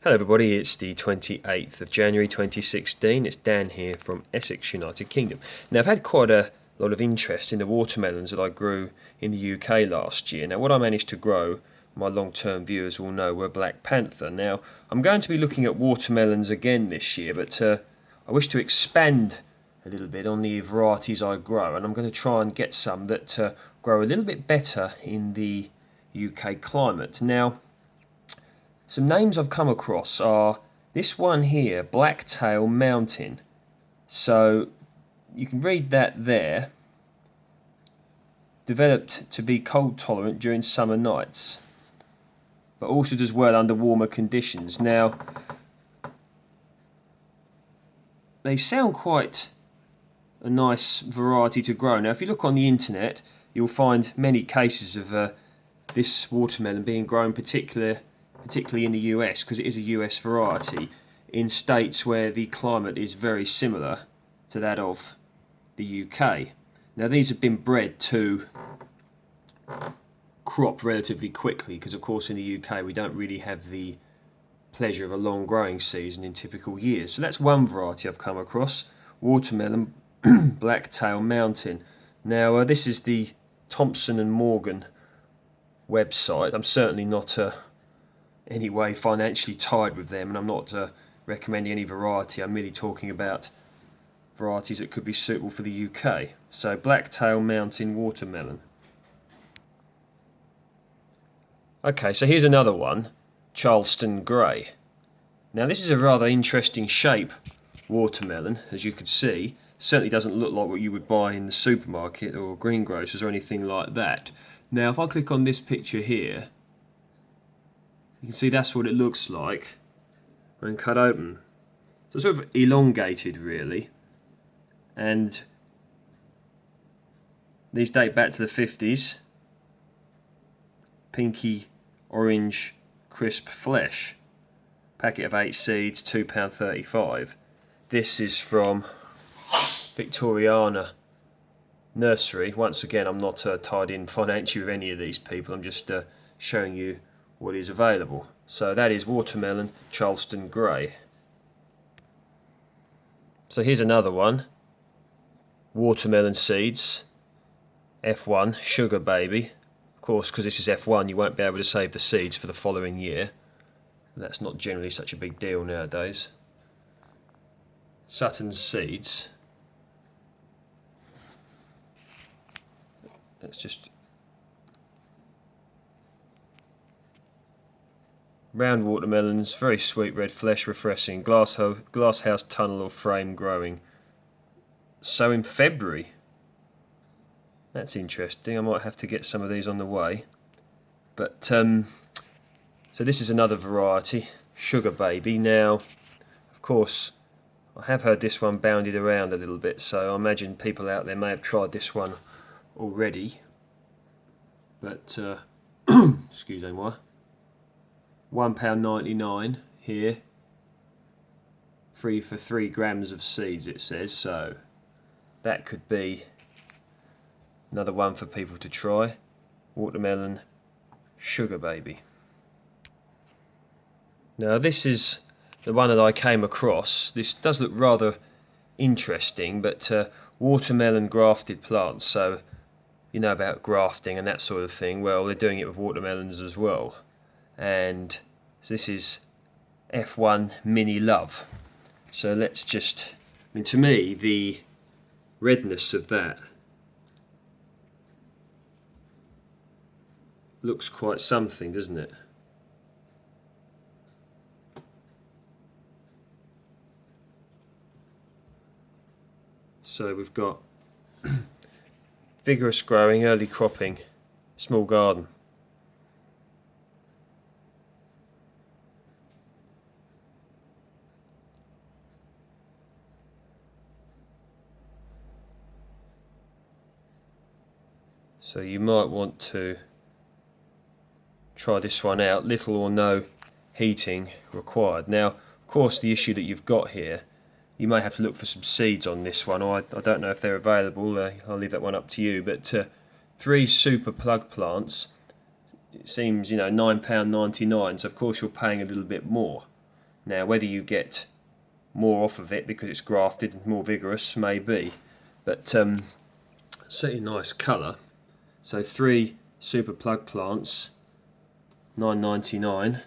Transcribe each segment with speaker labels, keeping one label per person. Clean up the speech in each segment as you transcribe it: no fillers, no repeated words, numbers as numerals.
Speaker 1: Hello everybody, it's the 28th of January 2016. It's Dan here from Essex, United Kingdom. Now I've had quite a lot of interest in the watermelons that I grew in the UK last year. Now what I managed to grow, my long-term viewers will know, were Black Panther. Now I'm going to be looking at watermelons again this year, but I wish to expand a little bit on the varieties I grow, and I'm going to try and get some that grow a little bit better in the UK climate. Now some names I've come across are this one here, Blacktail Mountain. So you can read that there. Developed to be cold tolerant during summer nights, but also does well under warmer conditions. Now they sound quite a nice variety to grow. Now if you look on the internet, you'll find many cases of this watermelon being grown particularly in the US, because it is a US variety, in states where the climate is very similar to that of the UK. Now these have been bred to crop relatively quickly, because of course in the UK we don't really have the pleasure of a long growing season in typical years. So that's one variety I've come across, watermelon Blacktail Mountain. Now this is the Thompson and Morgan website. I'm certainly not any way financially tied with them, and I'm not recommending any variety. I'm merely talking about varieties that could be suitable for the UK. So Blacktail Mountain watermelon. Okay, so here's another one, Charleston Gray. Now this is a rather interesting shape watermelon, as you can see. Certainly doesn't look like what you would buy in the supermarket or greengrocers or anything like that. Now if I click on this picture here, you can see that's what it looks like when cut open. So sort of elongated really, and these date back to the 50s. Pinky orange crisp flesh. Packet of 8 seeds, £2.35. This is from Victoriana Nursery. Once again, I'm not tied in financially with any of these people. I'm just showing you what is available. So that is watermelon Charleston Gray. So here's another one, watermelon seeds, F1 Sugar Baby. Of course, because this is F1, you won't be able to save the seeds for the following year. That's not generally such a big deal nowadays. Sutton's seeds. Let's just round watermelons, very sweet red flesh, refreshing. Glasshouse tunnel or frame growing. So in February. That's interesting. I might have to get some of these on the way. But so this is another variety, Sugar Baby. Now, of course, I have heard this one bounded around a little bit, so I imagine people out there may have tried this one already. But excusez-moi. £1.99 here, free for 3 grams of seeds it says, so that could be another one for people to try. Watermelon Sugar Baby. Now this is the one that I came across. This does look rather interesting, but watermelon grafted plants, so you know about grafting and that sort of thing. Well, they're doing it with watermelons as well. And so this is F1 Mini Love. So let's just, I mean, to me the redness of that looks quite something, doesn't it? So we've got vigorous growing, early cropping, small garden. So you might want to try this one out. Little or no heating required. Now, of course, the issue that you've got here, you may have to look for some seeds on this one, or I don't know if they're available. I'll leave that one up to you. But 3 super plug plants, it seems, you know, £9.99. So of course you're paying a little bit more. Now whether you get more off of it because it's grafted and more vigorous, maybe, but certainly nice colour. So 3 super plug plants, £9.99,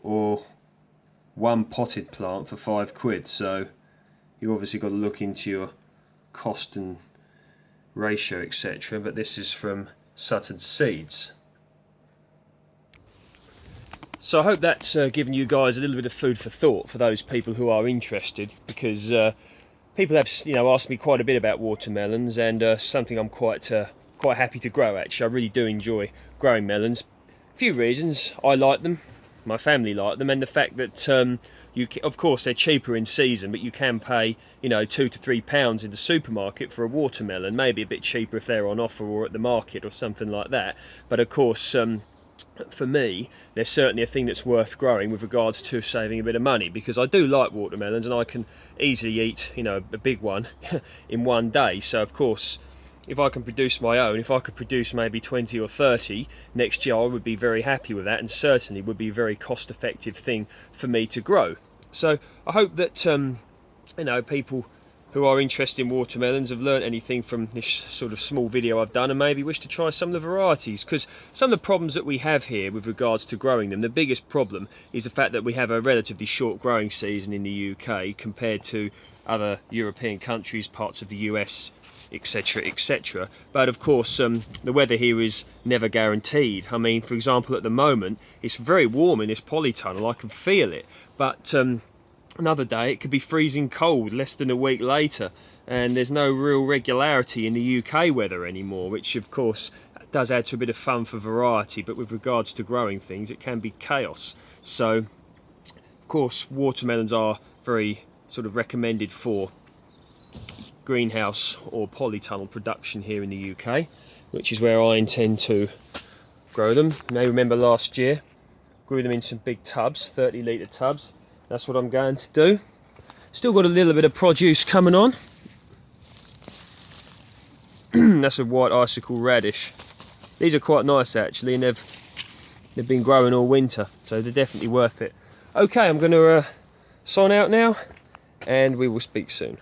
Speaker 1: or 1 potted plant for £5. So you obviously got to look into your cost and ratio, etc. But this is from Sutton Seeds. So I hope that's given you guys a little bit of food for thought for those people who are interested, because people have asked me quite a bit about watermelons, and something I'm quite happy to grow. Actually, I really do enjoy growing melons. A few reasons: I like them, my family like them, and the fact that of course they're cheaper in season, but you can pay £2 to £3 in the supermarket for a watermelon, maybe a bit cheaper if they're on offer or at the market or something like that. But of course, for me, there's certainly a thing that's worth growing with regards to saving a bit of money, because I do like watermelons and I can easily eat a big one in one day. So of course, if I can produce my own, if I could produce maybe 20 or 30 next year, I would be very happy with that, and certainly would be a very cost-effective thing for me to grow. So I hope that people who are interested in watermelons have learnt anything from this sort of small video I've done, and maybe wish to try some of the varieties, because some of the problems that we have here with regards to growing them, the biggest problem is the fact that we have a relatively short growing season in the UK compared to other European countries, parts of the US, etc, etc. But of course the weather here is never guaranteed. I mean, for example, at the moment it's very warm in this polytunnel, I can feel it, but another day it could be freezing cold less than a week later, and there's no real regularity in the UK weather anymore, which of course does add to a bit of fun for variety, but with regards to growing things it can be chaos. So of course watermelons are very sort of recommended for greenhouse or polytunnel production here in the UK, which is where I intend to grow them. You may remember last year grew them in some big tubs, 30-litre tubs. That's what I'm going to do. Still got a little bit of produce coming on. That's a white icicle radish. These are quite nice actually, and they've been growing all winter, so they're definitely worth it. Okay, I'm going to sign out now, and we will speak soon.